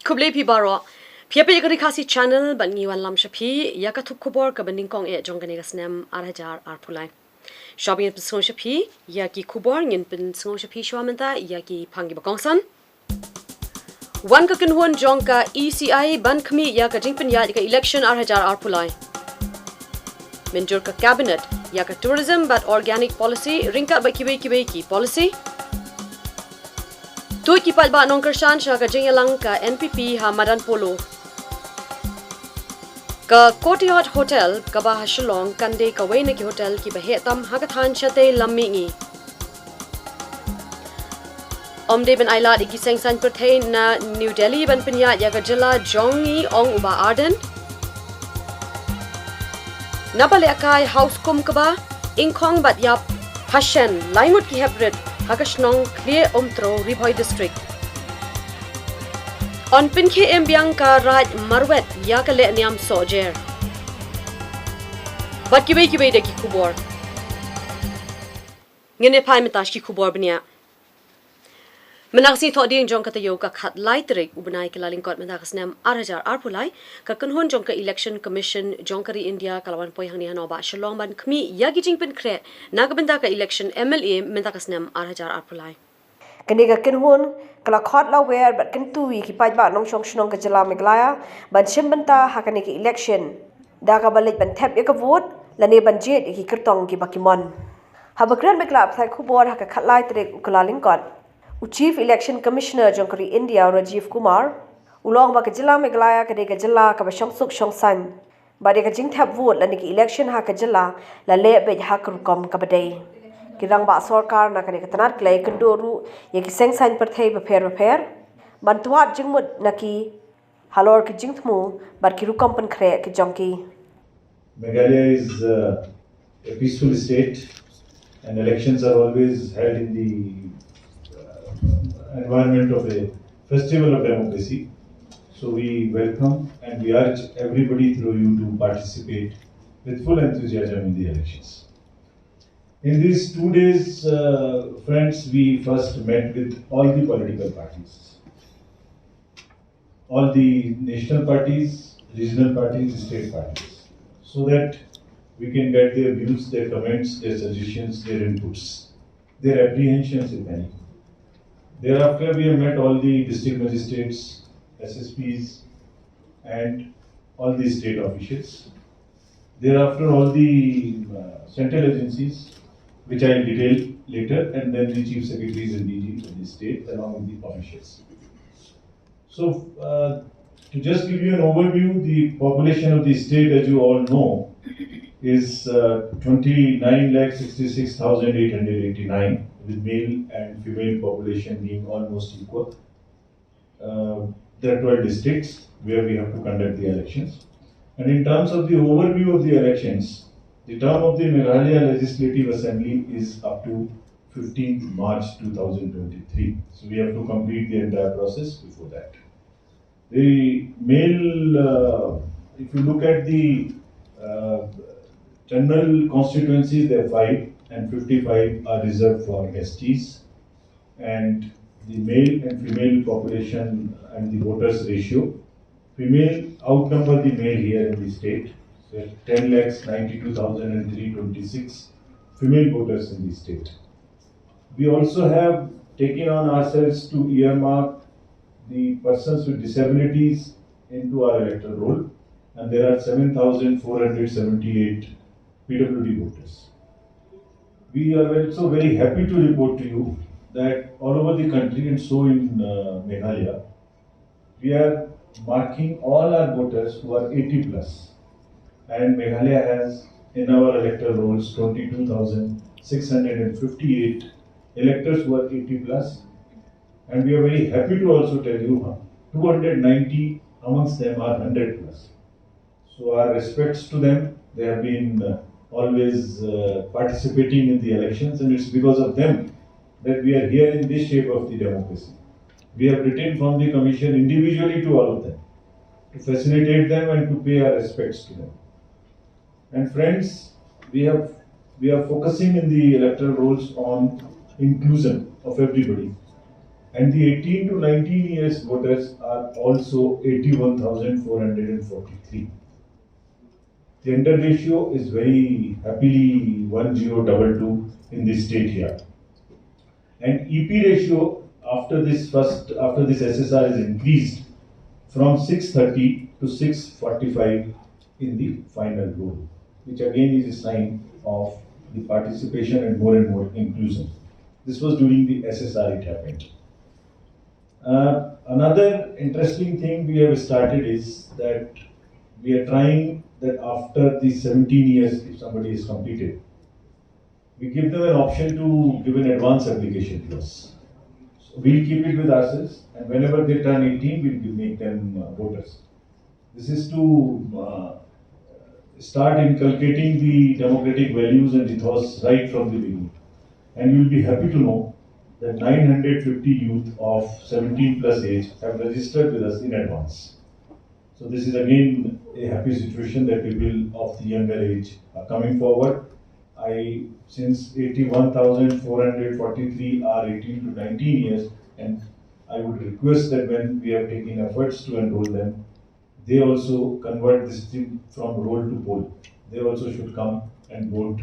Kublai pi baro. Pia pe yakari khasi channel ban ngi wan lam shapi yaka thuk khubor ka banding kong e jong gani gasnem arhajar arpulai. Shopping pin song shapi yaki khubor ngin pin song shapi shwamenta yaki phangi bakongsan. Wan ka kinhon jong ka ECI ban khmi yaka jingpin ya ka election arhajar arpulai. Minjur ka cabinet yaka tourism but organic policy ringka ba kibai ki policy. Tui ki palba nongkershan sha ka jingalang ka NPP ha Madan Polo. Ka Courtyard Hotel ka ba Shillong kande ka Wayne ki hotel ki ba hetam hagathan chate lammingi. Omde ben Ailad iki sengsan pertain na New Delhi ban pinya ya ka jila jongi ong uba arden. Nabale akai house kum ka ba ingkong bat yap Hashen laingut ki hebret Hagashnong clear omtro Ribhoi district. On pinke embyang ka raj marwet ya ka le niam sojer. Bat kibai de ki Khubor. Ngene pai metash ki Khubor bnia. Menangsi thok ding jong ka Taiew ka khat lai trik ubnai ki laling kot menta kasnam arhajar arpulai ka kanhon jong ka election commission jong kari India kalawan poi hang ni hano ba Shillong ban khmi yagi jingpin kre nagabenda ka election MLA menta kasnam arhajar arpulai. Kani ka kinhon kala khot la wer bat kin tui ki pai ba nong shong shnong ka jala meglaya ban shimbanta hakani ki election da ka balik ban thep ka vote lane ban jet ki kirtong ki bakimon habakran mekla thai Khubor haka khatlai trik ukala lingkot Chief Election Commissioner Jongkari India Rajiv Kumar ulong ba ka jila meglaya ka de ka jila ka ba shong suk shong san ba de ka jing thap vote lane ki election ha ka jila la le be ha kom ka badai kirang ba sarkar na kani katanat klay kundoru yaki seng sign per thai repair bantuat jingmut naki halor ki jingthmu bar ki rukam pan khre ki jongki. Meghalaya is a peaceful state and elections are always held in the environment of a festival of democracy. So we welcome and we urge everybody through you to participate with full enthusiasm in the elections. In these 2 days, friends, we first met with all the political parties. All the national parties, regional parties, state parties. So that we can get their views, their comments, their suggestions, their inputs, their apprehensions if any. Thereafter, we have met all the district magistrates, SSPs, and all the state officials. Thereafter, all the central agencies, which I will detail later, and then the chief secretaries and DG of the state, along with the officials. So, to just give you an overview, the population of the state, as you all know, is 29,66,889, with male and female population being almost equal. There are 12 districts where we have to conduct the elections. And in terms of the overview of the elections, the term of the Meghalaya Legislative Assembly is up to 15th March 2023. So we have to complete the entire process before that. The male, if you look at the general constituencies, there are 5 and 55 are reserved for STs. And the male and female population and the voters ratio, female outnumber the male here in the state. So 10,92,326 female voters in the state. We also have taken on ourselves to earmark the persons with disabilities into our electoral roll, and there are 7,478 PWD voters. We are also very happy to report to you that all over the country and so in Meghalaya, we are marking all our voters who are 80 plus. And Meghalaya has in our electoral rolls 22,658 electors who are 80 plus. And we are very happy to also tell you 290 amongst them are 100 plus. So our respects to them. They have been always participating in the elections, and it's because of them that we are here in this shape of the democracy. We have written from the Commission individually to all of them to facilitate them and to pay our respects to them. And friends, we are focusing in the electoral rolls on inclusion of everybody. And the 18 to 19 years voters are also 81,443. Gender ratio is very happily 1022 in this state here. And EP ratio after this SSR is increased from 630 to 645 in the final rule, which again is a sign of the participation and more inclusion. This was during the SSR it happened. Another interesting thing we have started is that we are trying that after the 17 years, if somebody is completed, we give them an option to give an advance application to us. So we'll keep it with ourselves, and whenever they turn 18, we'll make them voters. This is to start inculcating the democratic values and ethos right from the beginning. And you'll be happy to know that 950 youth of 17 plus age have registered with us in advance. So this is again a happy situation that people of the younger age are coming forward. Since 81,443 are 18 to 19 years, and I would request that when we have taken efforts to enroll them, they also convert this thing from roll to poll. They also should come and vote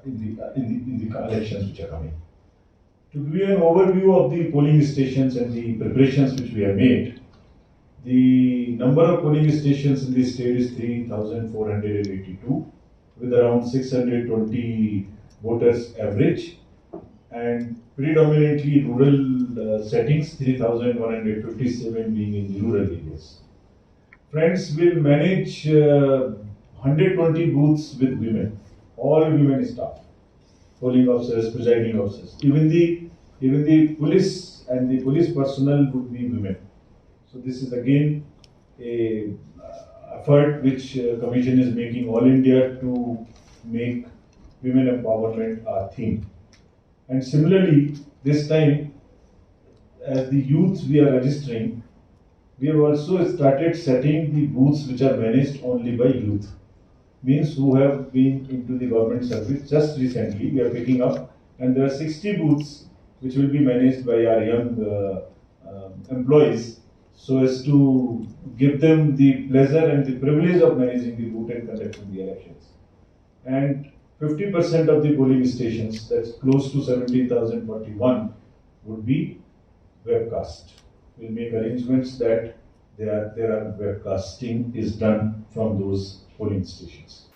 in the elections which are coming. To give you an overview of the polling stations and the preparations which we have made, the number of polling stations in the state is 3,482 with around 620 voters average, and predominantly rural settings, 3,157 being in rural areas. Friends will manage 120 booths with women, all women staff, polling officers, presiding officers. Even the police and the police personnel would be women. So this is again a effort which Commission is making all India to make women empowerment our theme. And similarly, this time, as the youth we are registering, we have also started setting the booths which are managed only by youth. Means who have been into the government service just recently, we are picking up, and there are 60 booths which will be managed by our young employees, so as to give them the pleasure and the privilege of managing the booth and conducting the elections. And 50% of the polling stations, that's close to 17,041, would be webcast. We'll make arrangements that there are webcasting is done from those polling stations.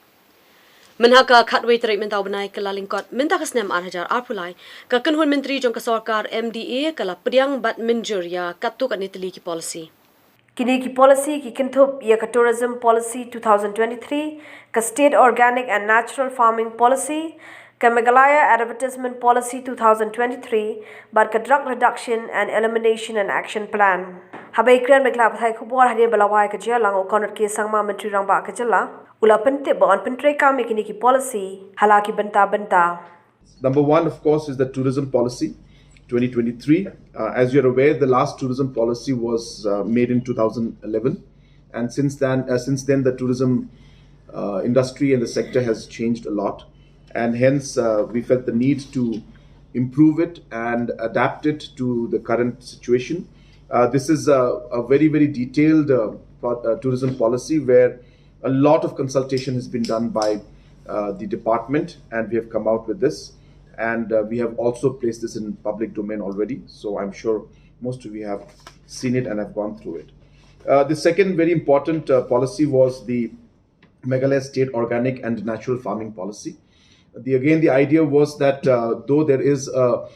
Menhaka khatway tarik mentau benai ke lalingkot minta kesnem arhajar arpulai ka kenhun menteri jong kesorkar MDA kala pediang bat minjur ya katuk anitli ki policy. Kini ki policy ki kintup ya ka tourism policy 2023, ka state organic and natural farming policy, ka Meghalaya advertisement policy 2023, bar ka drug reduction and elimination and action plan. Habai kran Meghalaya pathai Khubor hadir balawai ka jalang o konot ke sangma menteri rang ba ka jala. Ula pente bon pentre kami kini ki policy halaki benta. Number one, of course, is the tourism policy 2023. As you're aware, the last tourism policy was made in 2011, and since then the tourism industry and the sector has changed a lot, and hence we felt the need to improve it and adapt it to the current situation. This is a very, very detailed tourism policy where a lot of consultation has been done by the department, and we have come out with this. And we have also placed this in public domain already. So I'm sure most of you have seen it and have gone through it. The second very important policy was the Meghalaya State Organic and Natural Farming Policy. The idea was that though there is a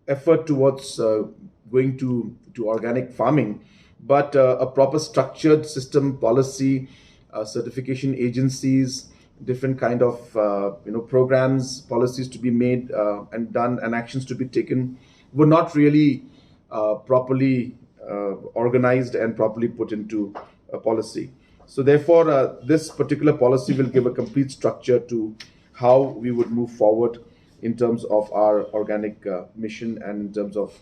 effort towards going to organic farming, but a proper structured system, policy, certification agencies, different kind of programs, policies to be made and done, and actions to be taken were not really properly organized and properly put into a policy. So therefore, this particular policy will give a complete structure to how we would move forward in terms of our organic mission and in terms of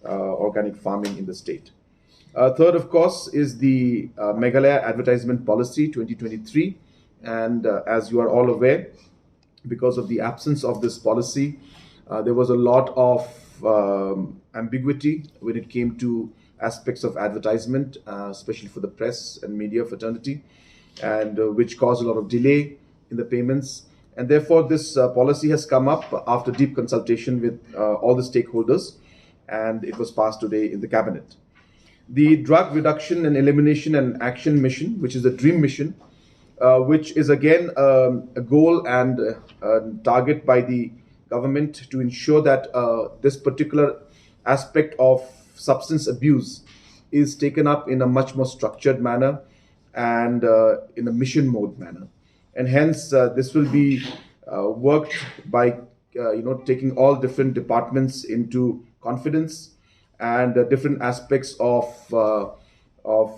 organic farming in the state. Third, of course, is the Meghalaya Advertisement Policy 2023. And as you are all aware, because of the absence of this policy, there was a lot of ambiguity when it came to aspects of advertisement, especially for the press and media fraternity, and which caused a lot of delay in the payments. And therefore, this policy has come up after deep consultation with all the stakeholders, and it was passed today in the cabinet. The Drug Reduction and Elimination and Action Mission, which is the DREAM mission, which is again a goal and a target by the government to ensure that this particular aspect of substance abuse is taken up in a much more structured manner and in a mission mode manner. And hence, this will be worked by taking all different departments into confidence and different aspects of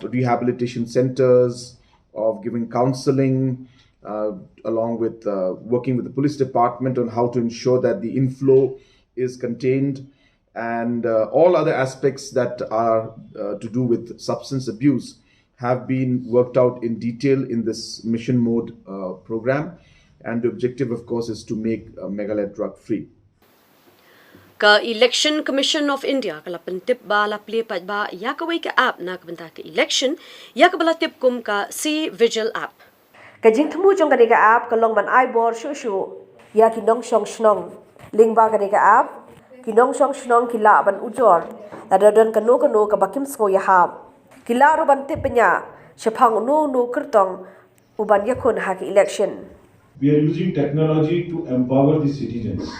rehabilitation centers, of giving counseling, along with working with the police department on how to ensure that the inflow is contained, and all other aspects that are to do with substance abuse have been worked out in detail in this mission mode program. And the objective, of course, is to make Meghalaya drug free. Ka Election Commission of India kala pentip ba la play pat ba ya ka wai ka app na ka benta ka election ya ka bala tip kum ka C Vigil app. Kajing temu jong kani ka app kalong man ai bor shu ya ki nong shong shnong ling ba kani ka app ki nong shong shnong ki la ban ujor la dadon kano ka bakim sko ya hab ki la ru ban tip nya shapang no kertong uban yakun ha ki election. We are using technology to empower the citizens.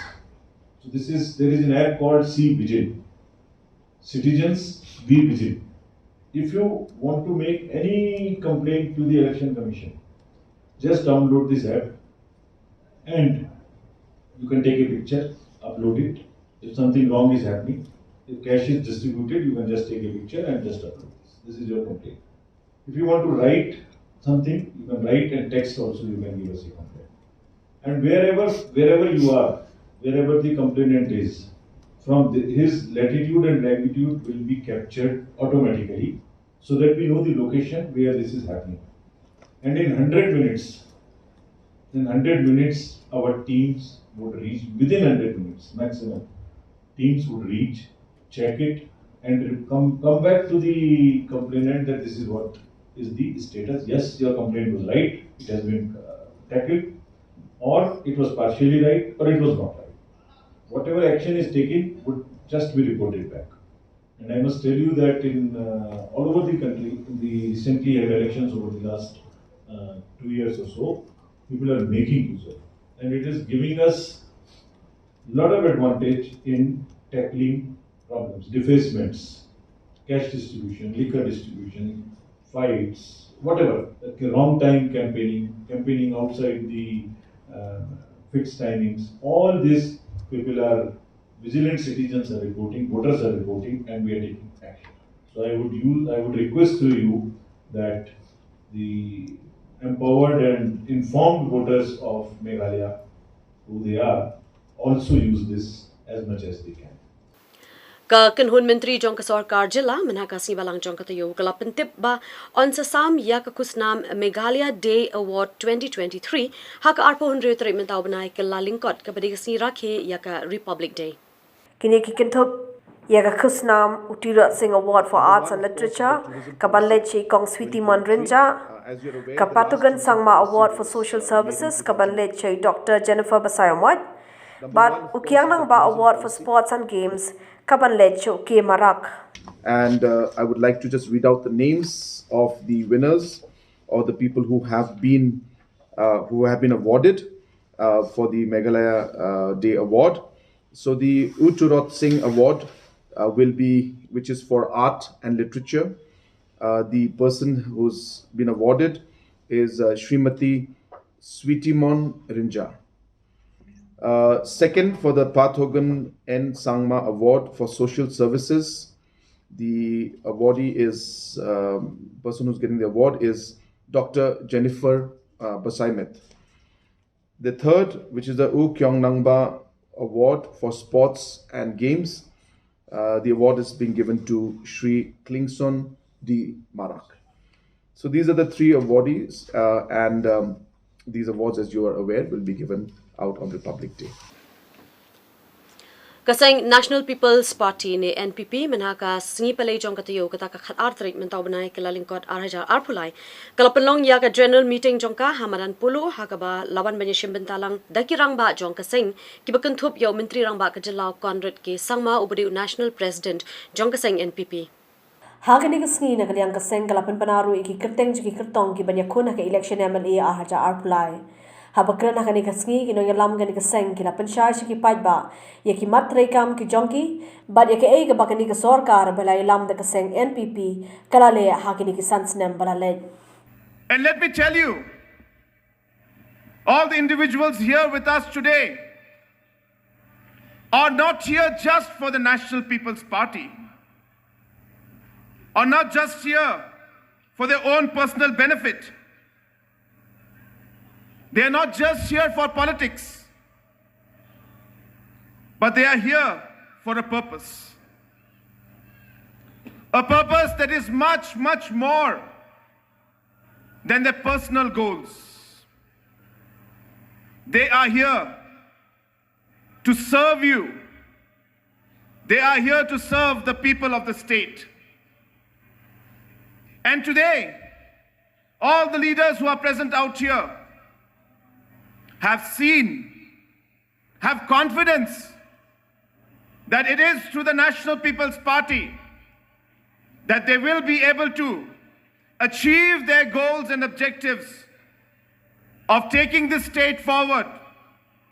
So there is an app called C Vigil. Citizens, be vigil. If you want to make any complaint to the Election Commission, just download this app and you can take a picture, upload it. If something wrong is happening, if cash is distributed, you can just take a picture and just upload this. This is your complaint. If you want to write something, you can write, and text also you can give us a complaint. And wherever you are, wherever the complainant is, from his latitude and longitude will be captured automatically, so that we know the location where this is happening. And in 100 minutes, our teams would reach, within 100 minutes maximum, teams would reach, check it, and come back to the complainant that this is what is the status. Yes, your complaint was right, it has been tackled, or it was partially right, or it was not right. Whatever action is taken would just be reported back. And I must tell you that in all over the country, in the recently held elections over the last 2 years or so, people are making use of it. And it is giving us a lot of advantage in tackling problems, defacements, cash distribution, liquor distribution, fights, whatever, wrong time campaigning outside the fixed timings. All this, people are vigilant, citizens are reporting, voters are reporting, and we are taking action. So I would request to you that the empowered and informed voters of Meghalaya, who they are, also use this as much as they can. Ka kanhun menteri jong ka sarkar jilla manha ka sibalang jong ka Taiew kala pentip ba on sa sam ya ka kusnam Meghalaya Day Award 2023 ha ka arpo hundre tre mentaw banai ka lalingkot ka badi ka si rakhe ya ka Republic Day. Kini kikintop ya ka kusnam Utira Singh Award for Arts and Literature kabanlechi kong Switi Mandrinja kapatugan Sangma Award for Social Services kabanlechi Dr. Jennifer Basayamwat but ukiang nang ba Award for Sports and Games kabanlechi Uki Marak. And I would like to just read out the names of the winners or the people who have been awarded for the Meghalaya Day Award. So the Uttarot Singh Award which is for art and literature. The person who's been awarded is Srimati Sweetimon Rinja. Second, for the Pathogan N. Sangma Award for Social Services, the awardee is, person who's getting the award is Dr. Jennifer Basaimet. The third, which is the U Kyong Nangba Award for Sports and Games, the award is being given to Shri Klingson D. Marak. So these are the three awardees, and these awards, as you are aware, will be given out on Republic Day. Kaseng National People's Party ne NPP menaka singi palai jong katayo kata ka khat artrik mentau benai kelalingkot arhajar arpulai kalapelong ya ka general meeting jong ka hamadan pulu hakaba lawan banyashim bentalang dakirang ba jong kaseng kibakan thup yo menteri rang ba kajalau Conrad ke sangma ubadi national president jong kaseng NPP Hagani kasngi na kaliang kaseng kalapan panaru iki kerteng jiki kertong ki banya kuna ka election MLA arhajar arpulai habakran hakani kasngi kino yalam gani kaseng kila pensyar shiki pajba ya ki matre kam ki jonki bad ya ke ei ka bakani ka sorkar bala yalam da kaseng NPP kala le hakani ki sansnem bala le. And let me tell you, all the individuals here with us today are not here just for the National People's Party, are not just here for their own personal benefit. They are not just here for politics, but they are here for a purpose. A purpose that is much, much more than their personal goals. They are here to serve you. They are here to serve the people of the state. And today, all the leaders who are present out here have seen, have confidence that it is through the National People's Party that they will be able to achieve their goals and objectives of taking the state forward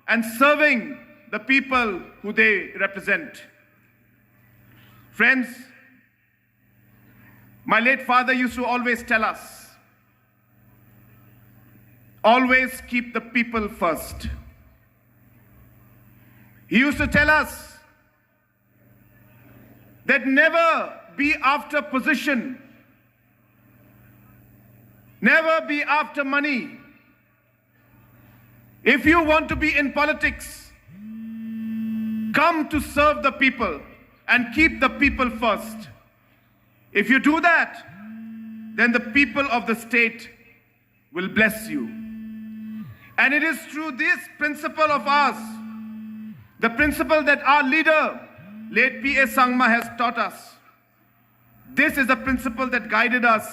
and serving the people who they represent. Friends, my late father used to always tell us, always keep the people first. He used to tell us that never be after position, never be after money. If you want to be in politics, come to serve the people and keep the people first. If you do that, then the people of the state will bless you. And it is through this principle of ours, the principle that our leader, late P.A. Sangma, has taught us. This is the principle that guided us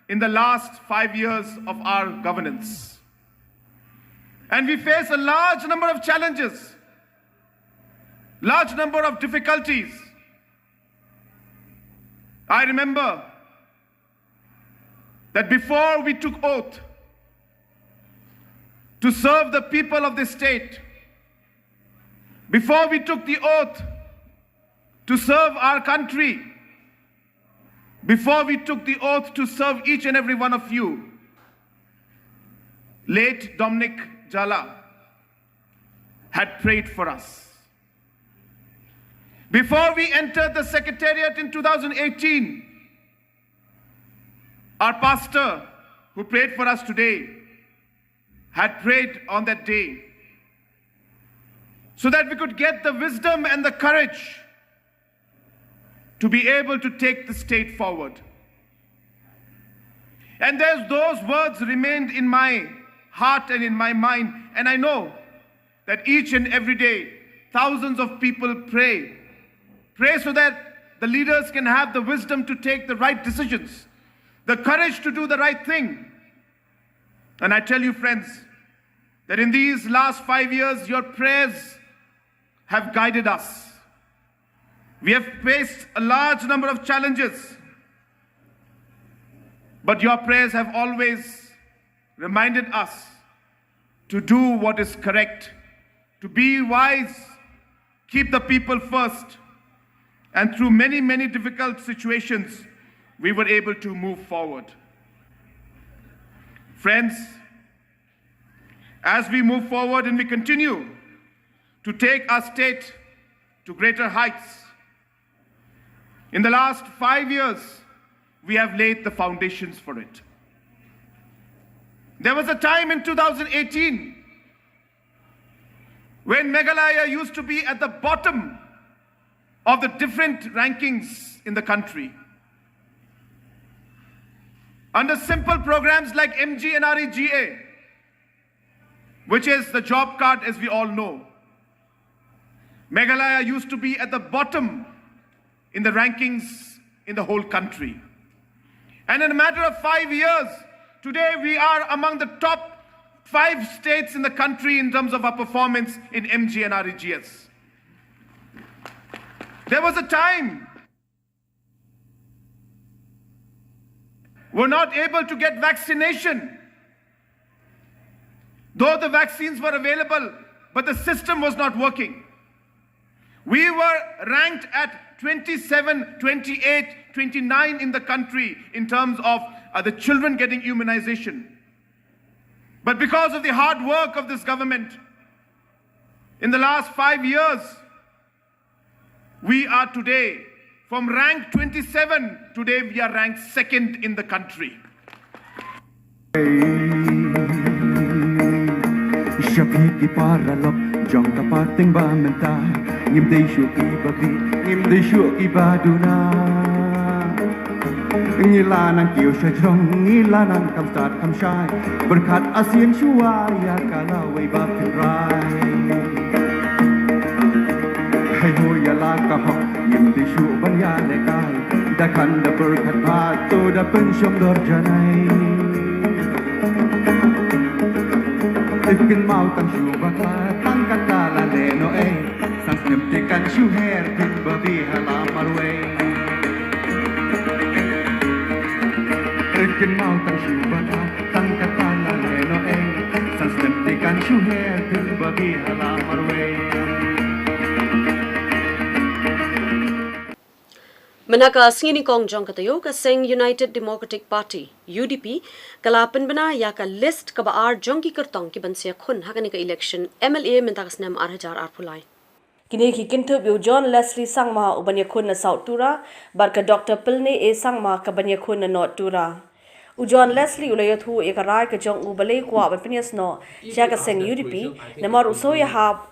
in the last 5 years of our governance. And we face a large number of challenges, large number of difficulties. I remember that before we took oath to serve the people of this state, before we took the oath to serve our country, before we took the oath to serve each and every one of you, late Dominic Jala had prayed for us. Before we entered the Secretariat in 2018, our pastor, who prayed for us today, had prayed on that day so that we could get the wisdom and the courage to be able to take the state forward. And those words remained in my heart and in my mind, and I know that each and every day thousands of people pray so that the leaders can have the wisdom to take the right decisions, the courage to do the right thing. And I tell you, friends, that in these last 5 years, your prayers have guided us. We have faced a large number of challenges, but your prayers have always reminded us to do what is correct, to be wise, keep the people first. And through many, many difficult situations, we were able to move forward. Friends, as we move forward and we continue to take our state to greater heights, in the last 5 years, we have laid the foundations for it. There was a time in 2018 when Meghalaya used to be at the bottom of the different rankings in the country. Under simple programs like MGNREGA, which is the job card as we all know, Meghalaya used to be at the bottom in the rankings in the whole country. And in a matter of 5 years, today we are among the top 5 states in the country in terms of our performance in MG and REGS. There was a time we're not able to get vaccination. Though the vaccines were available, but the system was not working. We were ranked at 27, 28, 29 in the country in terms of the children getting immunization. But because of the hard work of this government, in the last 5 years, we are today, from rank 27, today we are ranked 2nd in the country. Shapiki paralop, jongka parting ba menta, ngimdei shuki babi, ngimdei shuki baduna. Ngilanang kiyo syajrong, ngilanang kamsat kamsyai, berkat ASEAN syuaya kalawai bapinrai. Hai hoya la kahok, ngimdei shu banya lekai, dakan da berkat pato da pensyom dorjanai. Ikin mau tang shu baka tang kata la leno sang sniptikan shu her pin babi hala marwe. Ikin mau tang shu baka tang kata la leno sang sniptikan shu her pin babi hala marwe. Manaka singini kong jong katayo ka sing United Democratic Party UDP kalapan bana ya ka list ka baar jong ki kertong ki bansia khun hakani ka election MLA mentakas nam 8000 arpulai. Kini ki kintup yu John Leslie Sangma ubanya khun na South Tura barka Dr. Pilne A Sangma ka banya khun na North Tura. U John Leslie ulayathu ekarai ka jong ubale kwa bapinias no siya ka sing UDP na mar usoya hab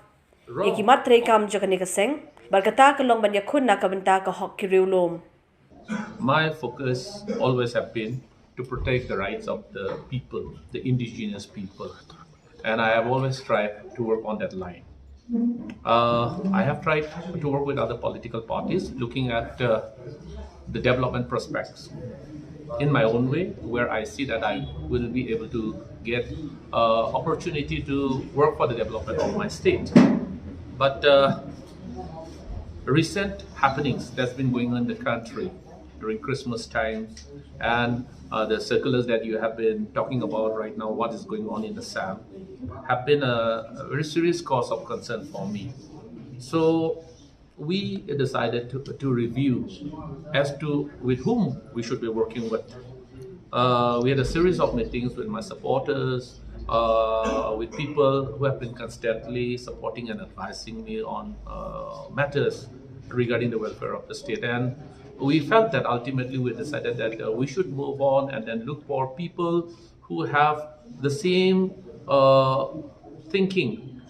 ekimatre kam jokani ka sing barkata kalong banya khun na kabanta ka hok kiriulom. My focus always have been to protect the rights of the people, the indigenous people, and I have always tried to work on that line. I have tried to work with other political parties, looking at the development prospects in my own way, where I see that I will be able to get opportunity to work for the development of my state. But recent happenings that's been going on in the country during Christmas time and the circulars that you have been talking about right now, what is going on in the SAM, have been a very serious cause of concern for me. So we decided to review as to with whom we should be working with. We had a series of meetings with my supporters, with people who have been constantly supporting and advising me on matters regarding the welfare of the state. And we felt that ultimately we decided that we should move on and then look for people who have the same thinking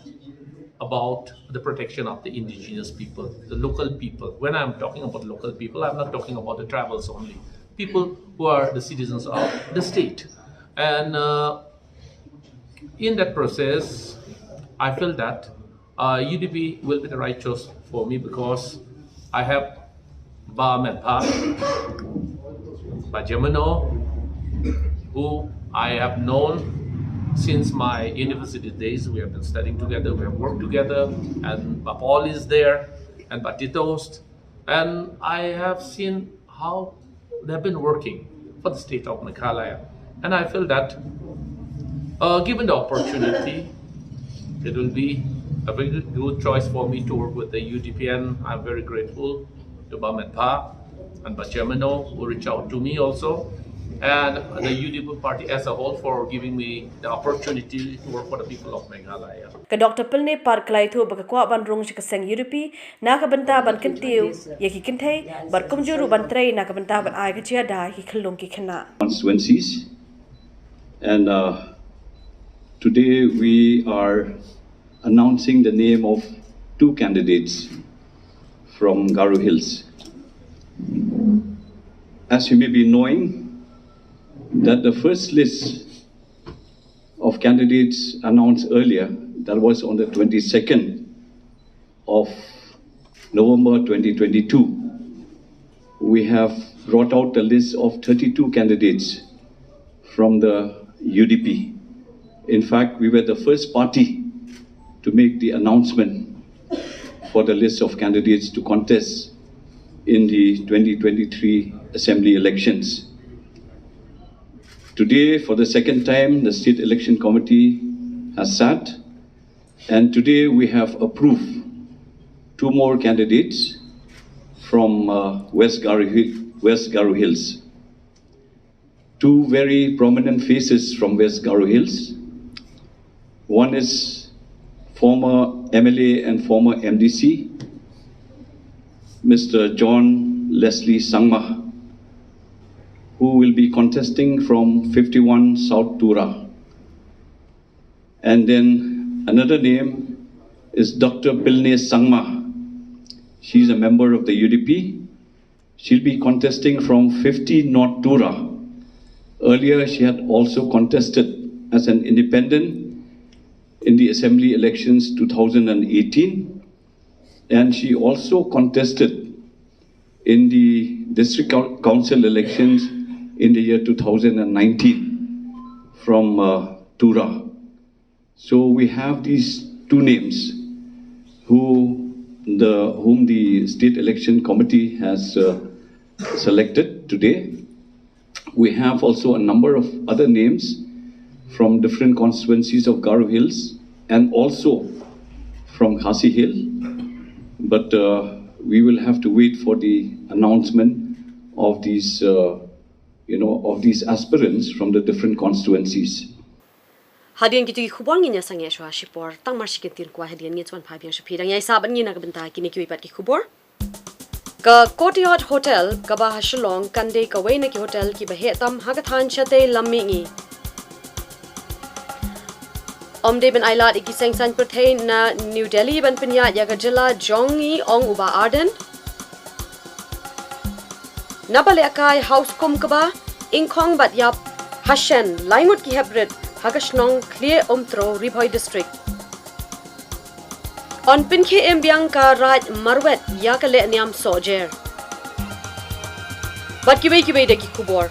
about the protection of the indigenous people, the local people. When I'm talking about local people, I'm not talking about the tribals only. People who are the citizens of the state. And in that process, I feel that UDP will be the right choice for me because I have Ba Menpa, Ba Gemino, who I have known since my university days. We have been studying together, we have worked together, and Ba Paul is there, and Ba Titost. And I have seen how they have been working for the state of Meghalaya. And I feel that given the opportunity, it will be a very good choice for me to work with the UDP, and I'm very grateful to Ba Menpa and Ba Gemino who reached out to me also, and the UDP party as a whole for giving me the opportunity to work for the people of Meghalaya. Ka Dr. Pilne par klai thu ba kwa ban rong ka seng UDP na ka banta ban kan Taiew ye ki kin thai bar kumjuru ban trai na ka banta ban ai ka chia da ki khlung ki khna constituencies. And today we are announcing the name of 2 candidates from Garo Hills. As you may be knowing, that the first list of candidates announced earlier, that was on the 22nd, of November 2022, we have brought out a list of 32 candidates from the UDP. In fact, we were the first party to make the announcement for the list of candidates to contest in the 2023 Assembly elections. Today, for the second time, the State Election Committee has sat, and today we have approved 2 more candidates from West Garo Hills. 2 very prominent faces from West Garo Hills. One is former MLA and former MDC, Mr. John Leslie Sangma, who will be contesting from 51 South Tura. And then another name is Dr. Pilne Sangma. She's a member of the UDP. She'll be contesting from 50 North Tura. Earlier, she had also contested as an independent in the Assembly elections 2018. And she also contested in the District Council elections in the year 2019 from Tura. So we have these 2 names whom the State Election Committee has selected today. We have also a number of other names from different constituencies of Garo Hills and also from Khasi Hill. But we will have to wait for the announcement of these, of these aspirants from the different constituencies. Hadian gitu Khubor nginya sange shwa shipor tang mar shikin kwa hadian ngi chon phabiang shpi dang yai saban ngi na benta kini ki pat ki Khubor ka Courtyard Hotel ka ba Shillong kande ka wei na ki hotel ki ba he tam hagathan chate lammi ngi Omde ben ailat iki sengsan pertain na New Delhi ban pinya ya ga jila jongi ong uba arden Nabale akai house kum ka ba ingkong bat yap Hashen laingut ki hebred Hagashnong clear umtro Ribhoi district On pinke embyang ka raj marwet ya ka le niam sojer Bat kibe de ki Khubor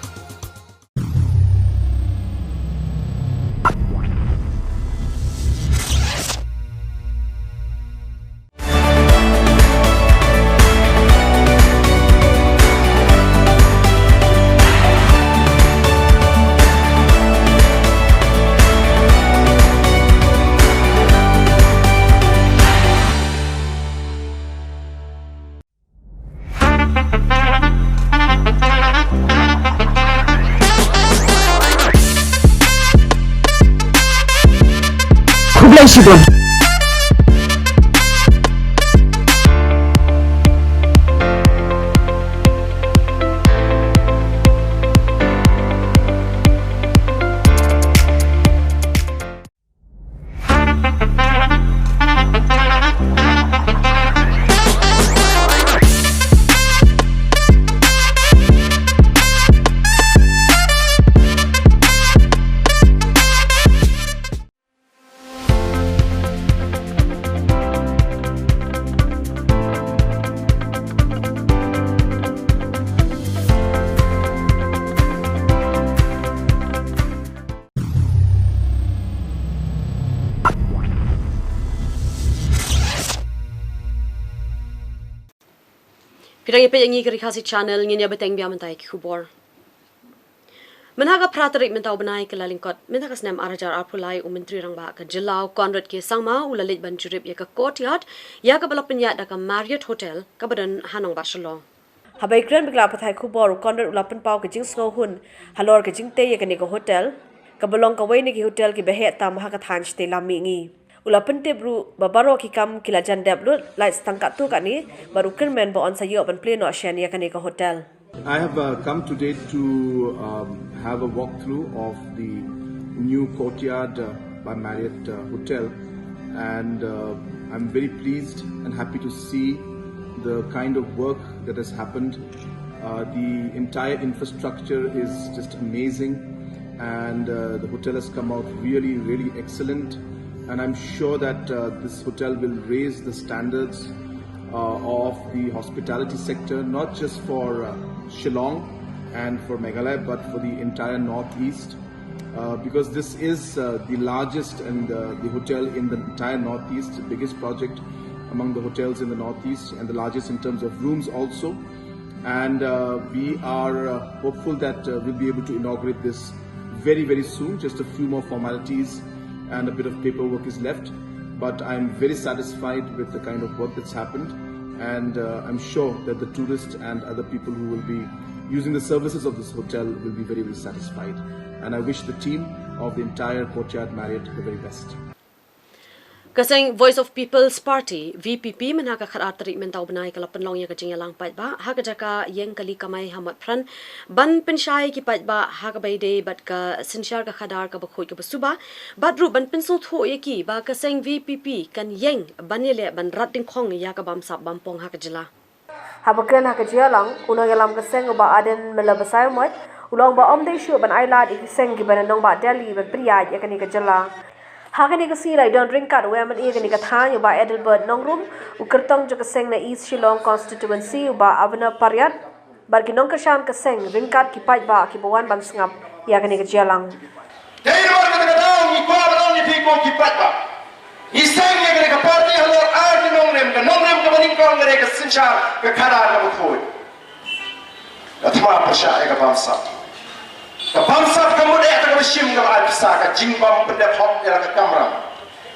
Khubor Pirang ipe yangi kari khasi channel nginya beteng biam mentai ki Khubor Menhaga pratarik mentau benai ke lalingkot mentaka snem arajar arpulai menteri rangba ke Jilau Conrad ke sangma ulalit ban jurip ya ke Courtyard ya ke balap penyat da ke Marriott Hotel ke badan Hanong Barcelona Habai kran bigla pathai Khubor Conrad ulapan pau ke jing sngo hun halor ke jing te ya ke ni ko hotel ke belong ka wei ni ki hotel ki behe tam ha ka than ste lami ngi Ulapan te bru babaro ki kam kila jandep lu light stangkat tu kat ni baru kermen bo on sayo ban plane no asian ya kani ka hotel. I have come today to have a walkthrough of the new Courtyard by Marriott Hotel, and I'm very pleased and happy to see the kind of work that has happened. The entire infrastructure is just amazing, and the hotel has come out really, really excellent. and I'm sure that this hotel will raise the standards of the hospitality sector, not just for Shillong and for Meghalaya, but for the entire Northeast, because this is the largest and the hotel in the entire Northeast, the biggest project among the hotels in the Northeast, and the largest in terms of rooms also. And we are hopeful that we'll be able to inaugurate this very, very soon. Just a few more formalities and a bit of paperwork is left. But I'm very satisfied with the kind of work that's happened. And I'm sure that the tourists and other people who will be using the services of this hotel will be very, very satisfied. And I wish the team of the entire Courtyard Marriott the very best. Kasing Voice of People's Party VPP menaka kharat treatment tau benai kala penlong ya kajing yalang pait ba ha jaka yeng kali kamai hamat pran ban penshai ki pait ba ha ka bai de bat ka sinshar ka khadar ka bakhoi ka basuba badru ban pensu tho ye ki ba kasing VPP kan yeng banile ban rat ding khong ya ka bam sap bam pong ha ka jila Habakren ha ka jialang unang yalam kaseng ba aden melabasay mat ulong ba om de shu ban ailad ikiseng gi ban nong ba Delhi ban priya ya kani ka jala Hakani ka sila don't drink kat weman iya kani ka thanyo ba Edelbert nongrum ukertong jo kaseng na East Shillong constituency ba Avana Paryat barki nong kashan kaseng ringkat ki pait ba ki bawan ban sngap ya kani ka jialang Dei no ka ka daw ni ko ba ni pi ko ki pait ba Iseng ya kani ka party halor ar ki nongrem ka baning kong ngare ka sincha ka khara ka bukhoi Atma pasha ka bamsa Kapamsat kamu dek tak bersim kalau ada pisah ke jingbam benda hot yang ke kamera.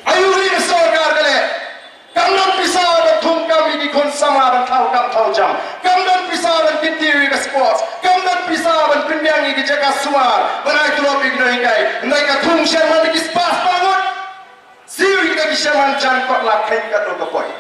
Ayu ni sorgar kale. Kamdan pisah betung kami di kon sama dan tahu jam. Kamdan pisah dan kitiri ke sports. Kamdan pisah dan penyanyi di jaga suar. Berai tu lopi kena hinggai. Ndai ka tung sherman di spas bangun. Siwi kita di sherman jangkot lakai kat lo kepoi.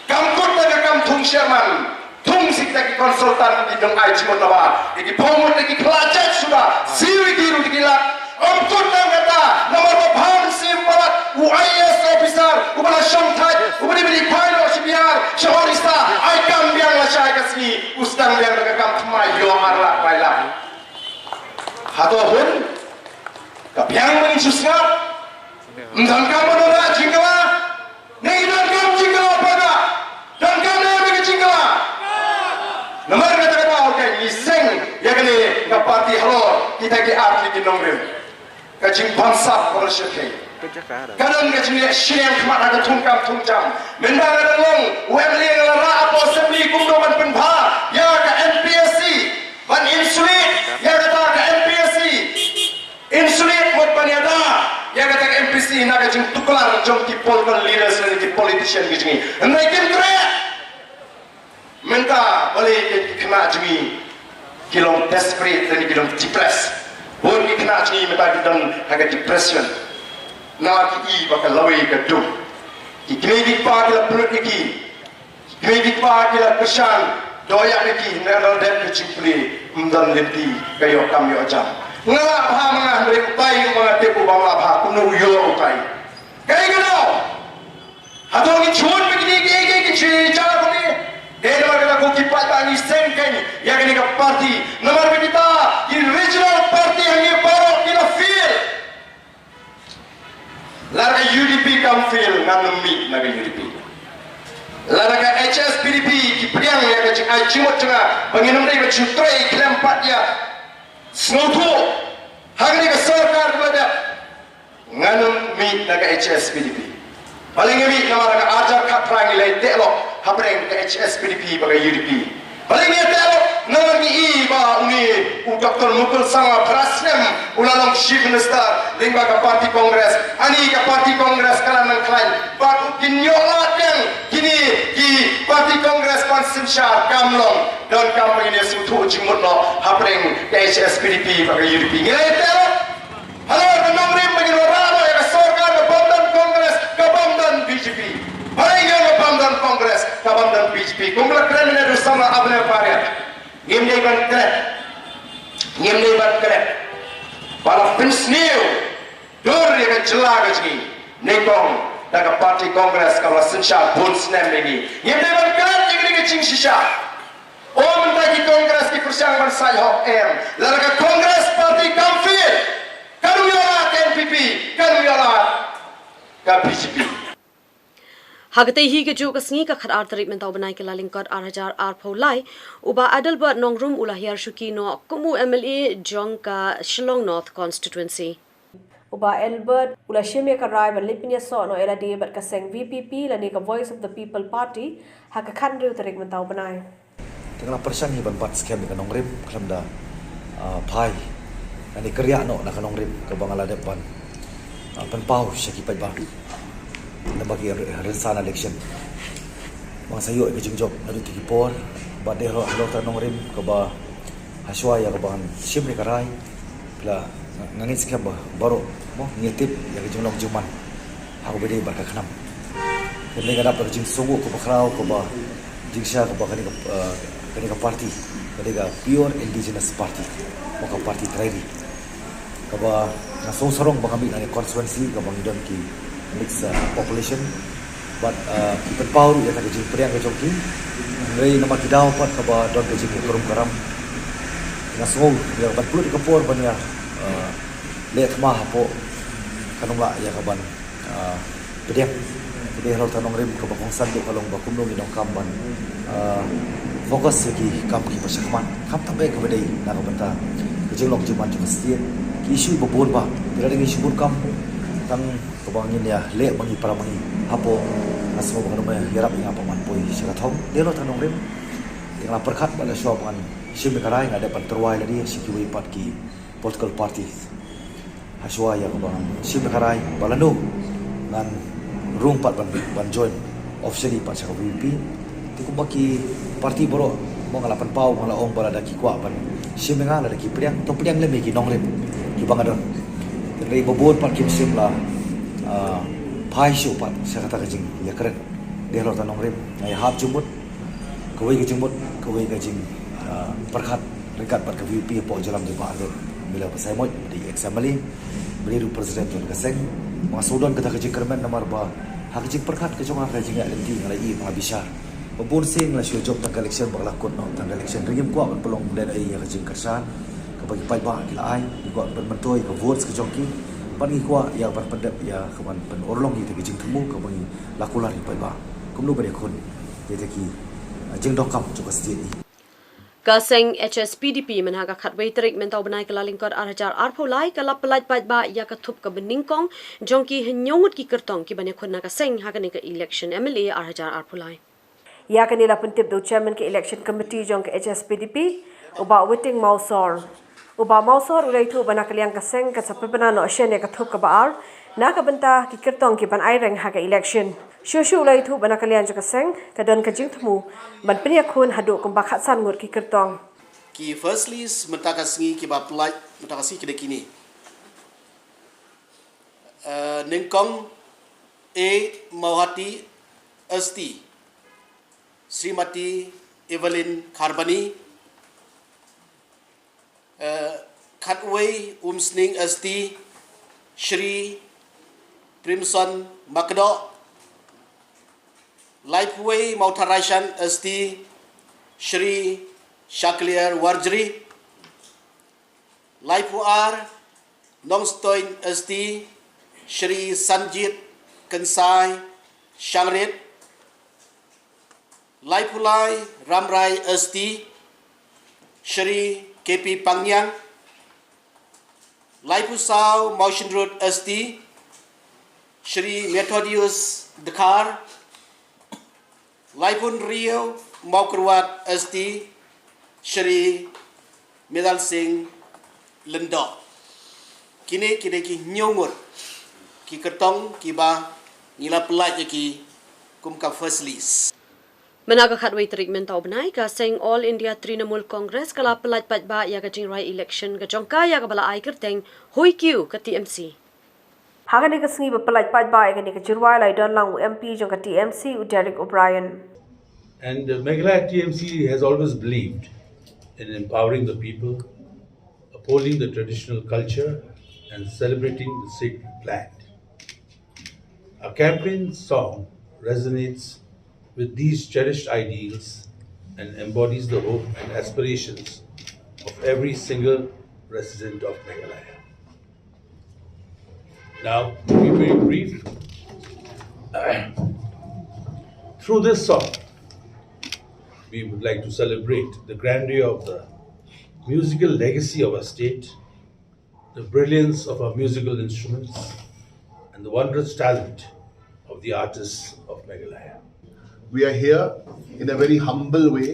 Kamkut tak kam tung sherman. Tung sik taki konsultan di dong ai cimot lawa iki pomot iki pelajat sudah siwi diru dikilat omkut nang kata nomor babhan simpalat UIS officer ubala shongthai ubali bili pilot sibiar shahorista ai kam biang la chai kasni ustang biang ka kam thmai yo arla paila hato hun ka biang mani susna ndang kam monora jingala nei ndang kam jingala pada dan kam nei jingala Nomor kata okay, iseng ya kini ke parti halor kita ke arti di nomor kajing bangsa korosyakai. Kadang kajing siang kemat ada tungkam mendang ada long wemli yang lara apa assembly kumdoman penba ya ke NPSC ban insulit ya kata ke NPSC insulit mot baniada ya kata ke MPC nak kajing tuklar jom di political leaders dan di politician kajing naikin teriak minta boleh kena jemi kilong desperate dan kilong depress boleh kena jemi minta kita agak depression nak i bakal lawi ke dum ikredit pa kila pelut iki ikredit pa kila kesan doyak iki nak dan kecipli mdan lenti kayo kami ajam ngala pha mangah dari upai mga tepu bangla pha kuno yo upai kay gano hatong ichun begini ke cara ni Deno kita kukipat bagi sengkeng yang ini ke parti nomor kita di regional parti yang ini baru kita feel. Lara UDP kam feel nganumi naga UDP. Lara ke HSPDP ki priang ya ke ai cimot tengah penginum dai ke cutrai kelempat ya. Snotu hari ke sarkar kepada nganumi naga HSPDP. Paling ini nama raga ajar katrang ilai telok habreng ke HSPDP bagai UDP. Paling ini telok nama ni ba uni Dr. Mukul Sanga Prasnem ulalong Chief Minister lingba ke Parti Kongres ani ke Parti Kongres kalangan klaim baru kinyolat yang kini di Parti Kongres Pansinsyar Kamlong dan kampung ini suatu jimut no habreng ke HSPDP bagai UDP. Ilai telok halo nomrim bagi orang yang kesorkan ke Bamdan Kongres ke Bamdan BJP. Paling yang ke Bamdan Kongres ke Bamdan BJP. Kumpulan keren ini bersama Abner Paryat. Ngim dia ban keren. Para pensniu dur yang jelas begini. Nekong dan ke Parti Kongres kalau sensya pun senem ini. Ngim dia ban keren yang ini kecing sisa. Oh mentagi Kongres di persiangan saya hok lalu ke Kongres Parti Kamfir. Kanu yola ke NPP, kanu yola ke BJP. Hagatay hi ke juk asngi ka khat ar tarik men taw banai ke lalingkot ar pholai uba Adelbert nongrum ulahiyar shuki no kumu MLA jong ka Shillong North constituency. Uba Albert ulashime ka rai ban lipinya so no ela di bat ka seng VPP la ni ka Voice of the People Party ha ka khan riu tarik men taw banai. Tengah persan hi ban bat scam ka nongrim klam da phai ani kerja no na ka nongrim ka bangala depan pan pau syaki pai ba na bagi rensan election bang sayo ke jingjok na di Khubor ba de lo ta nongrim ka ba haswa ya ka ban simri ka rai pla ngangit scam ba baro mo ngetip ya ke jinglong juman ha ko bede ba ka khnam kene ga dapat jing sungu ko bakrao ko ba jingsha ko ba kani ka party kani ka pure indigenous party mo ka party trairi ka ba na so sarong ba kami na constituency ka bang idon ki mix population but people power ya ka jing priang ka jongki ngai nama kidaw pat ka ba don ka jing kurum karam na so ya ba pulu ka por ban ya let ma hapo kanong la ya ka ban pedek pedek lo tanong rim ka ba kong sando kalong ba kumno gidong kamban fokus lagi kam ki pasakman kam tabe ka badai na ka banta kejeng long juman juga setiap ki isu bobon ba bila dengan isu bun kam tang kabangin ya le mangi para mangi hapo asmo bang nama yarap ing apa man poi sira thong de lo tanong rim yang lapar khat bala shop kan sim karai ngada pan terwai ladi sikiwi pat ki political party haswa ya kabang sim karai bala no nan rung pat ban join officially pat sa VP ti ko baki parti boro mo ngalapan pau ngala ong bala daki kwa ban simenga la daki priang to priang le me ki nongrem ki bangadon rei bobon pat kim sim la phai shu pat sa kata kajing ya keren de lo ta nongrem ngai hap jumut kawai ka jumut kawai ka jing perkhat rekat pat ka VP po jalam de ba mila pasai mo di examali beli represent tu ka seng masudon kata kajing kermen nomor ba hak jing perkhat ke jonga ka jing ya lenti ngalai i mabisar Babon sing la syojok tang election berlakon no tang election rim kwa pelong dan ai ya kajing kersan ka bagi pai ba kila ai ko ban mentoi ka votes ka jongki pan kwa ya ban pendap ya ka ban pen orlong ni kajing temu ka bagi lakulan pai ba kumlu ba dekon de ki jing dong kam juga state ni Kaseng HSPDP menhaga khatway tarik mentau banai ke lalingkot arhajar arpolai kalap pelaj ba ya ka thup ka beningkong jongki henyongut ki kertong ki bane khonna ka seng ha ka ni ka election MLA arhajar arpolai Ya kani la pentip do chairman ke election committee jong ke HSPDP uba waiting mausor ulai thu bana kaliang ka seng ka sapana no shene ka thup ka baar na ka banta ki kertong ki ban ai reng ha ka election shu ulai thu bana kaliang ka seng ka don ka jing thmu ban priya khun hadu kum ba khatsan ngur ki kertong ki firstly mentakas ngi ki ba plai mentakasi ki dekini ningkong Mauhati Asti Srimati Evelyn Kharbani Khatway Umsning Asti Shri Primson Makdo Lifeway Mautarashan Asti Shri Shaklier Warjri Lifewar Nongstoin Asti Shri Sanjit Kansai Shangrit Laipulai Ramrai Asti Shri KP Pangyang Laipusau Motion Road Asti Shri Methodius Dakar Laipun Rio Maukerwat Asti Shri Medal Singh Lendo Kini ki nyomur ki kertong ki ba nila pelaj ki kum ka first list Menaga khatway tarik mentau banai ka seng All India Trinamool Congress kala pelaj ba ya ka jingrai election ka jongka ya ka bala ai kerteng hoi kiu ka TMC Hagani ka sngi ba pelaj ba ya ka jirwai lai don lang MP jong ka TMC u Derek O'Brien And Meghalaya TMC has always believed in empowering the people, upholding the traditional culture and celebrating the sacred land. Our campaign song resonates with these cherished ideals and embodies the hope and aspirations of every single resident of Meghalaya. Now, to be very brief, Through this song, we would like to celebrate the grandeur of the musical legacy of our state, the brilliance of our musical instruments, and the wondrous talent of the artists of Meghalaya. We are here in a very humble way.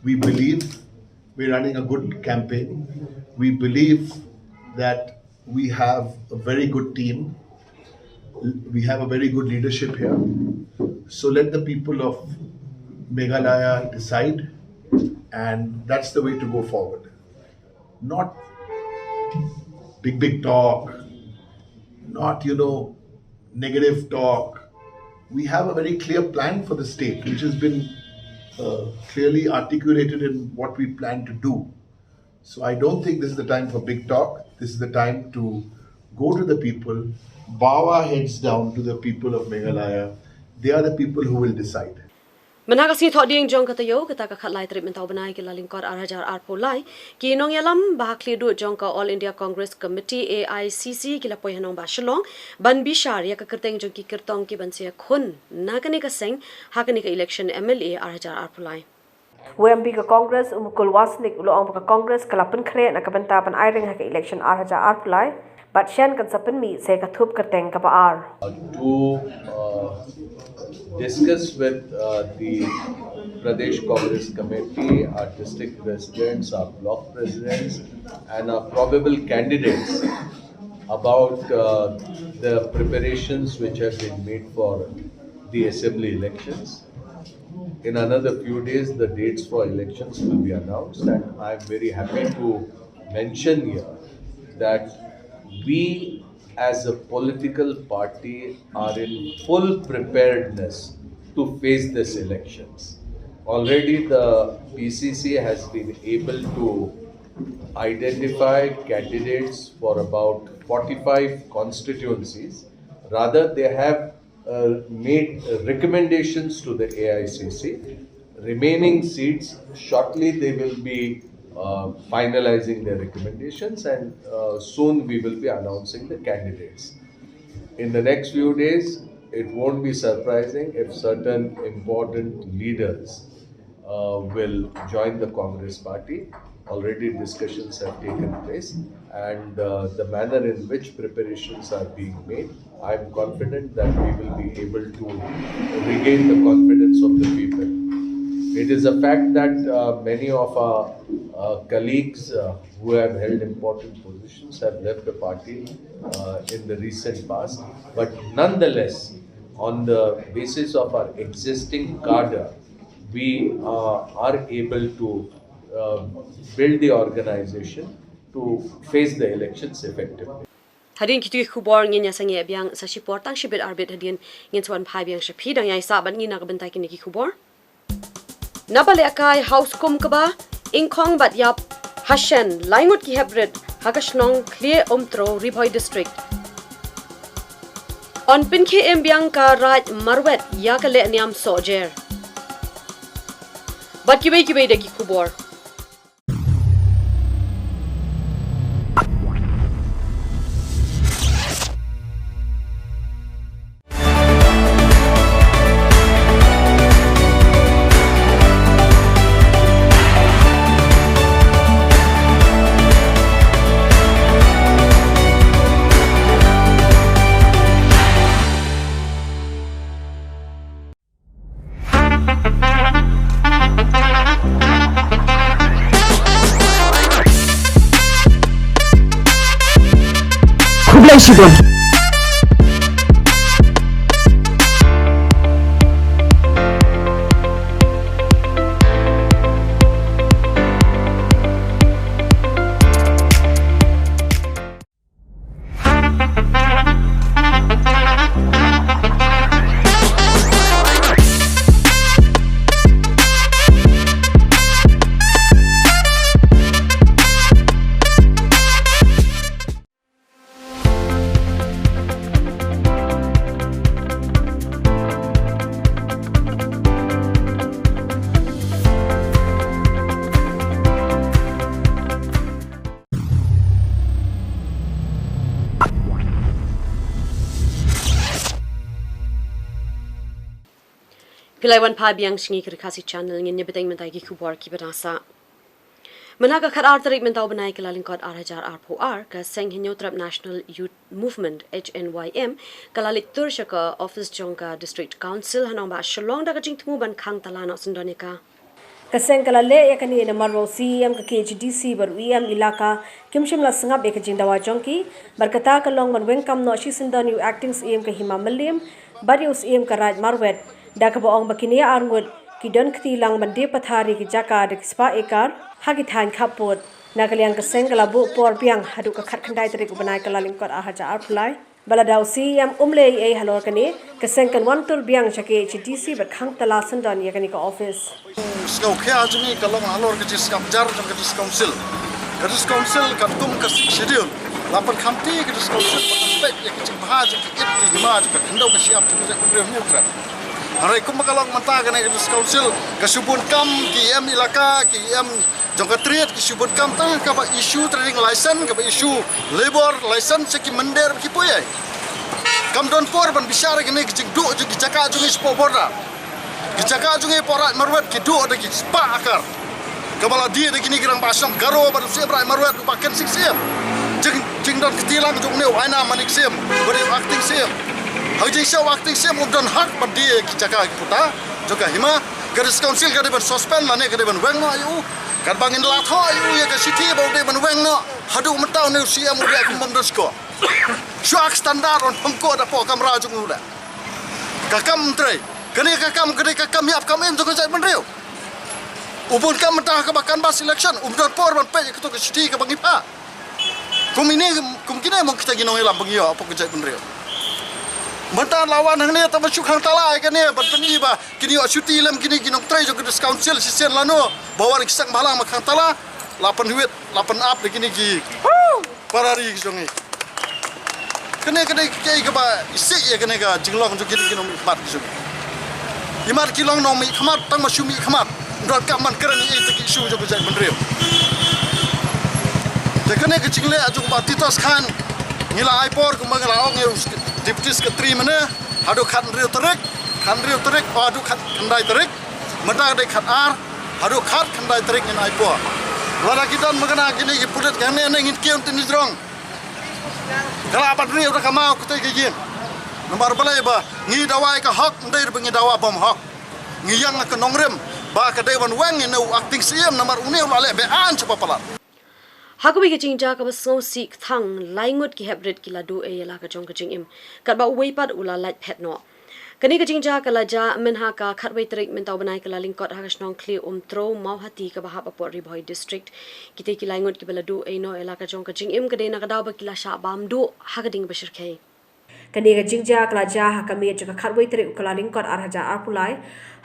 We believe we're running a good campaign. We believe that we have a very good team. We have a very good leadership here. So let the people of Meghalaya decide, and that's the way to go forward. Not big talk, not, negative talk. We have a very clear plan for the state, which has been clearly articulated in what we plan to do. So I don't think this is the time for big talk. This is the time to go to the people, bow our heads down to the people of Meghalaya. They are the people who will decide. Menagasi thok ding jong kata yo kita ka khatlai trip mentau banai ke lalingkor arhajar arpolai ki nong yalam bahakli du jong ka All India Congress Committee AICC ki lapoi hanong ba shalong ban bishar ya ka kerteng jong ki kertong ki ban sia khun nakani ka seng hakani ka election MLA arhajar arpolai WMB ka Congress umukul wasnik ulo ang ka Congress kalapan kre na kabanta pan airing ha ka election arhajar arpolai bat shan kan sapan mi se ka thup kerteng ka baar to discuss with the Pradesh Congress Committee, our district presidents, our block presidents, and our probable candidates about the preparations which have been made for the assembly elections. In another few days, the dates for elections will be announced, and I am very happy to mention here that we as a political party are in full preparedness to face these elections. Already the PCC has been able to identify candidates for about 45 constituencies. Rather, they have made recommendations to the AICC. Remaining seats, shortly they will be finalizing their recommendations, and soon we will be announcing the candidates. In the next few days, it won't be surprising if certain important leaders will join the Congress party. Already discussions have taken place, and the manner in which preparations are being made, I am confident that we will be able to regain the confidence of the people. It is a fact that many of our colleagues who have held important positions have left the party in the recent past. But nonetheless, on the basis of our existing cadre, we are able to build the organization to face the elections effectively. Hadin kitu Khubor ngin ya sangi biang sa support tang shibit arbit hadin ngin swan phai biang shapi dang yai sa ban ngina ka bentai kini ki Khubor Nabale akai house kum kaba ingkhong bat yap Hashan laingut ki hebred hagashnong clear umtro Ribhoi district on pinke embiang ka raj marwet ya ka le niam sojer bat kibe de ki Khubor Khubor Pilaiwan pa biang singi kerikasi channel ngin nyebeteng mentai ki Khubor ki benasa. Menaga khat artarik mentau benai ke lalingkot arhajar arpoar ke seng hinyotrap National Youth Movement HNYM kalalit tursha ke office jongka District Council hanong ba shalong daga jing temu ban khang talana sundonika. Kaseng kalale ya kani na marro CM ke KHDC bar UM ilaka kimshim la sangap ek jing dawa jongki barkata ka long ban wengkam no shi sindon yu acting CM ke himamalim bar yu CM ka raj marwet da ka baong bakinia arngut ki don kti lang ban de pathari ki jaka de spa ekar hagi than khapot nagaliang kaseng kala bu por piang hadu ka khat khandai tari ko banai kala lingkot ahaja arpulai baladau CM umle ei halor kani kaseng kan wan tur biang chake HDC bar khang tala sindon ya kani ka office Skau kaya jungi kalau ngalor ke jis kamjar jang ke jis council kan tum ke schedule lapan khamti ke jis council aspek ya ke jing bahaj ke it ke hima ke kendau ke siap ke jang ke mutra harai kum kalau manta ke jis council ke subun kam ki em ilaka ki em jang ke triat ki subun kam ta ka ba issue trading license ka ba issue labor license ki mender ki poyai kam don por ban bisyara ke ne ke jing du ki jaka jungi spo borda Gijaka jungi porat marwet kidu ada ki spa akar. Kabala dia ada kini girang basam garo baru siap rai marwet pakai sik siap. Jing don ketilang jung neu aina manik siap. Beri acting siap. Haji siap acting siap umdan hak pada dia gijaka puta. Juga hima garis council kada ban suspend lane kada ban weng no ayu. Kad bangin lat ho ayu ya ka city bau dia ban weng no. Hadu mentau neu siap mudia kumbang dosko. Shuak standar on pemko ada po kamera jung udah. Kakam tray. Kani kakam yap kam em jong jai benreu. Ubun kam mentah ke bakan bas election umdan por ban pe ke to ke city ke bangi pa. Kum kini mo kita ginong ilam bangi apa ke jai benreu. Mentah lawan hang ni ta masuk hang talai kan ni ban peni ba kini o cuti lam kini ginong try jong ke council sisen lano bawa riksang balang mak hang tala 8 huit 8 up de kini gi. Parari jong ni. Kene ke ba isi ya kene ga jinglong jong kini ginong bat jong. Imar kilong nomi khamat tang masumi khamat ndon kaman keren ni te ki shu jo jai benreu te kane ke chingle aju ba titos khan ngila aipor ku mangala ong deputies ke 3 mane hadu khan reu terek adu khat khandai terek mata de khat ar hadu khat khandai terek ni aipor wala kitan magana kini ki pulet kane ne ngin kiam tin jrong kala apat reu ta kamau ku te ke yin Nomor balai ba ngi dawai ka hak ndai bengi dawa bom hak ngi yang ka nongrem ba ka dewan wang ni acting CM nomor uneu la le be an chapa pala Hakubi ke jingja ka baso sik thang laingut ki hebret ki ladu e yala ka jong ka jing im kat ba weipat ula light pet no kani ka jingja ka laja men ha ka khatwei trik men taw banai ka lalingkot ha ka snong kli tro mau hati ka ba ha pa ri boy district kite ki laingut ki baladu e no yala ka jong ka jing im ka de na ka daw ba ki la sha bam do ha ka ding bashir khe kani ga jingja kala ja ha kami ja khatwei trik kala lingkot arhaja arpulai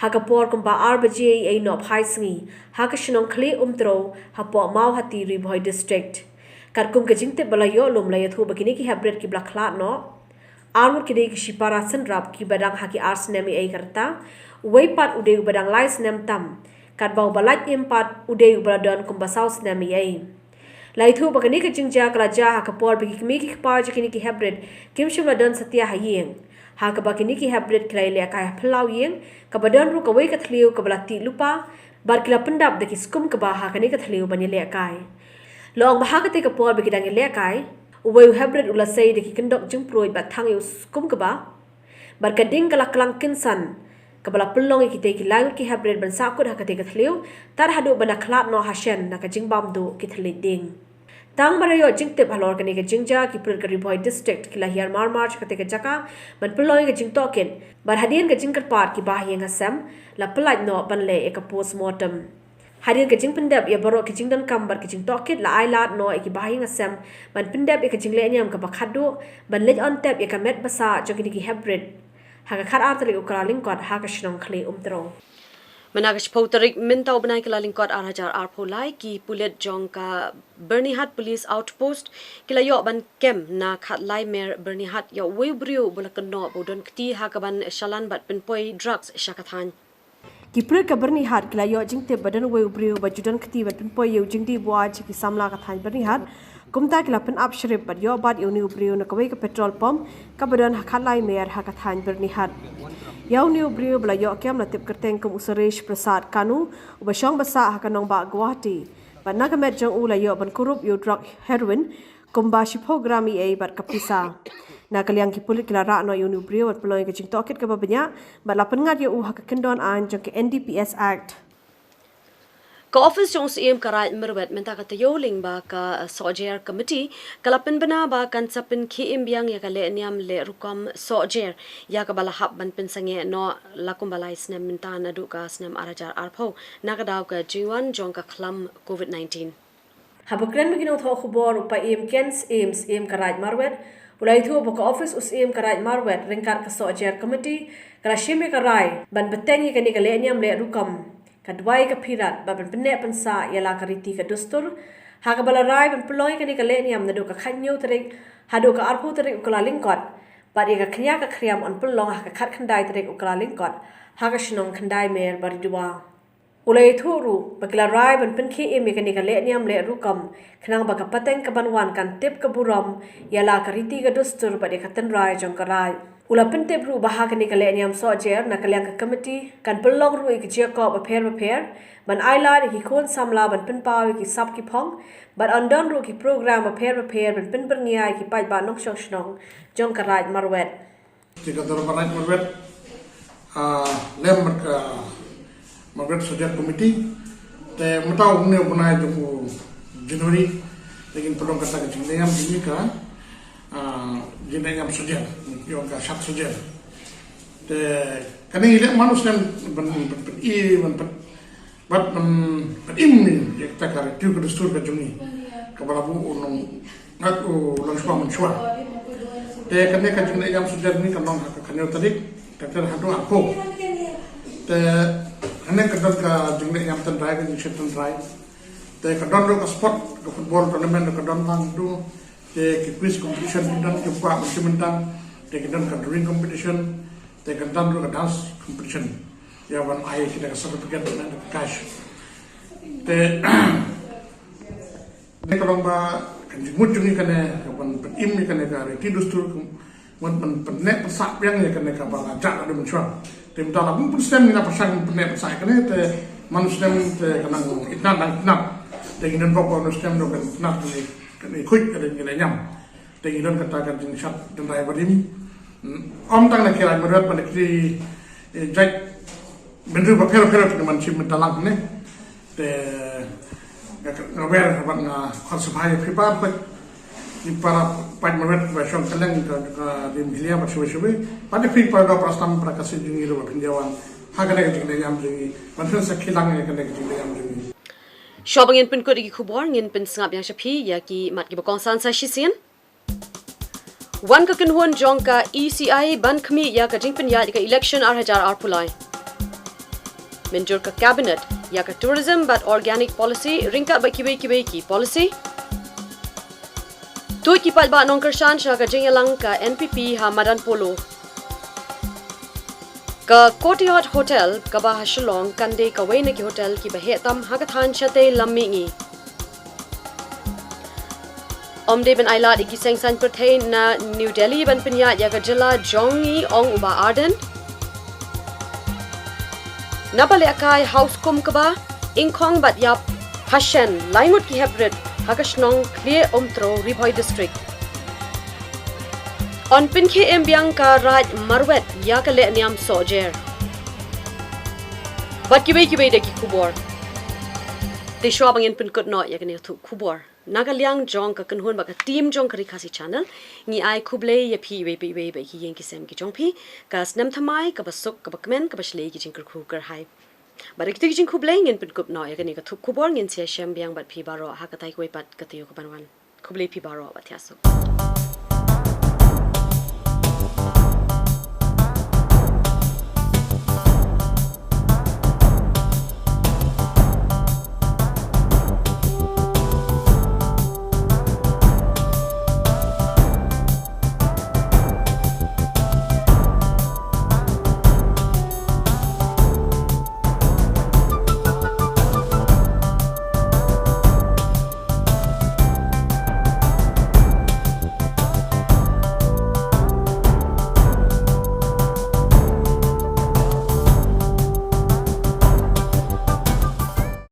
ha ka por kumba arbaji ei no phai singi ha ka shnong kli tro ha po mau hati ri boy district kar kum ga jingte bala yo lum la yathu bakini ki habret ki blakla no armur ki de ki shipara sanrap ki badang ha ki arsnemi ei karta weipat ude badang lais nem tam kat bau balat impat ude badon kumba saus nemi ei Laithu bagani ka jingja kala ja ha ka por bigi kmi ki pa jikini ki habret kim shimla don satya hayeng ha ka bagini ki habret klai le ka phlau yeng ka badan ru ka wei ka thliu ka balati lupa bar kila pendap de ki skum ka ba ha ka ni ka thliu bani le kai long ba ha ka te ka por bigi dang le kai wei habret ula sei de ki kendok jing proi ba thang yu skum ka ba bar ka ding kala klang kinsan ka bala pelong ki te ki lang ki habret ban sa ko ha ka te ka thliu tar hadu bana khlat no ha shen na ka jing bam do ki thli ding Tang barayo jingte balor kani ke jingja ki pur kari boy district kila hiar march kate ke jaka man peloy ke jing token bar hadien ke jingkat par ki bahiyeng asam la pelaj no banle e ka postmortem hadien ke jing pendap ya baro ke jingdan kambar ke jing token la ailat no e ki bahiyeng asam man pendap e ke jingle nyam ka bakhadu ban lej on tap e ka met basa jokini ki hebred ha ka khat artali ukra lingkot ha ka shnong khli umtro Menagas Potarik Mintau Benai Kelalingkot Arhajar Arpolai ki Pulet Jongka Bernihat Police Outpost kila yo ban kem na khat lai mer Bernihat yo webrio bulakno bodon kti hakaban shalan bat penpoi drugs shakathan ki pur ka Bernihat kila yo jingte badan webrio bajudan kti bat penpoi yo jingdi buaj ki samla ka than Bernihat kumta kilapan up shrip but yo bat yo new brew na kawai ka petrol pump kabadan hakalai mer hakathan bernihat yo new brew bla yo kem la tip kerteng kum usaresh prasad kanu ubashong basa hakanong ba Guwahati but nagamet jong ula yo ban kurup yo drug heroin kumba shipogrami e bat kapisa na kaliang ki pulit kila no yo new brew at peloy ka jing tokit ka babanya but lapan ngat yo hakakendon an jong ke NDPS Act Ka office jong CM karai merwet menta ka Taiew ling ba ka sojer committee kalapin bana ba kan sapin KM biang ya ka le niam le rukam sojer ya ka bala hab ban pin sange no lakum balai snem minta na du ka snem arajar arpho na ka daw ka jiwan jong ka khlam COVID-19 habukren begino tho khubor upa kens aims karai marwet ulai thu ba ka office us karai marwet ringkar ka sojer committee kala shime karai ban betengi ka ni ka le niam le rukam kadwai ka pirat ba ban penne pansa yala kariti ka dustur ha ka bala rai ban ploy ka ni ka le niam na do ka khanyo tarik ha do ka arpu tarik ukala lingkot ba ka khnya ka khriam on pulong ha ka khat khandai tarik ukala lingkot ha ka shnong khandai mer bari duwa ulai thuru ba kala rai ban pen khi emi ka ni ka le niam le rukam khnang ba ka pateng ka banwan kan tip ka buram yala kariti ka dustur ba ka tan rai jong ka rai ula pentep ru baha ka ni ka le niam sojer na kalyang ka committee kan pelong ru ki je ko ba pher ban aila ki khon samla ban pen pawi ki sap ki phong ban andon ru ki program ba pher ban pen berniai ki pai ba nok shong shnong jong ka raj marwet ti ka dor baraj marwet lem ka marwet sojer committee te mutau ne bunai ju January lekin pelong kata ka jingam ini ka jinayam sojer yung ka shat sojer te kaning ile manus kan ban imni yak takar tu ka dustur ka jumi ka balabu unong ngat ulang shwa menshwa te kaning ka jinayam sojer ni kan nong ka kanyo tadik takar hadu ako te kaning ka dot ka jinayam tan rai ka jishet tan rai te ka don ka sport ka football tournament ka don bang du te quiz competition dan ke pa mentang te dan ka drawing competition te dan ka dance competition ya wan ai kita ka certificate dan cash te ne ka ba kan jimut ni kan wan im ni kan ka ti dustur wan ne sa yang ni kan ka ba ja da menchwa te mta la pun stem ni na pasang ne sa kan te manustem te kan itna dan te ginan pokok stem do kan na ni quick ada ni nyam te idon katakan jing shat dan rai badim om tang na kira merat man ki jack benru ba pero ni man chim talang ne te ngawer ban na khosbai prepare pa ni para pa merat ba shong kalang ka dim hilia ba shwe pa de fi pa ga prastam prakasi jing ro pinjawan ha ga ne jing nyam jing man sa khilang ne ka ne jing nyam jing Shopping in pin kodi ki Khubor ngin pin sngap yang shapi ya ki mat ki bakong san sa shisian wan ka kinhon jong ka ECI ban khmi ya ka jingpin ya ka election arhajar arpulai menjur ka cabinet ya ka tourism but organic policy ringka ba ki policy tu ki palba nong kershan sha ka jingyalang ka NPP ha madan polo ka Courtyard Hotel ka ba Shillong kande ka wayna ki hotel ki ba hetam hagathan chate lammingi omde ben aila di kiseng san pertain na New Delhi ban pinya ya ka jila jongi ong uba arden nabale akai house kum ka ba ingkong bat yap hashen laingut ki hebred hagashnong clear omtro ribhoi district on pin KM biang ka raj marwet ya ka le niam sojer bat ki de ki Khubor te shwa bangin pin kut no ya ka ne thu Khubor nagaliang jong ka kanhon ba ka team jong kari khasi channel ngi ai khuble ya phi we ki yeng ki sem ki jong phi ka snam thamai ka basuk ka bakmen ka basle ki jing khu kar hai ba ki jing khuble ngin pin kup no ya ka ne ka thu Khubor ngin se shem biang bat phi baro ha ka tai koi pat ka te ko banwan khuble phi baro ba thyasu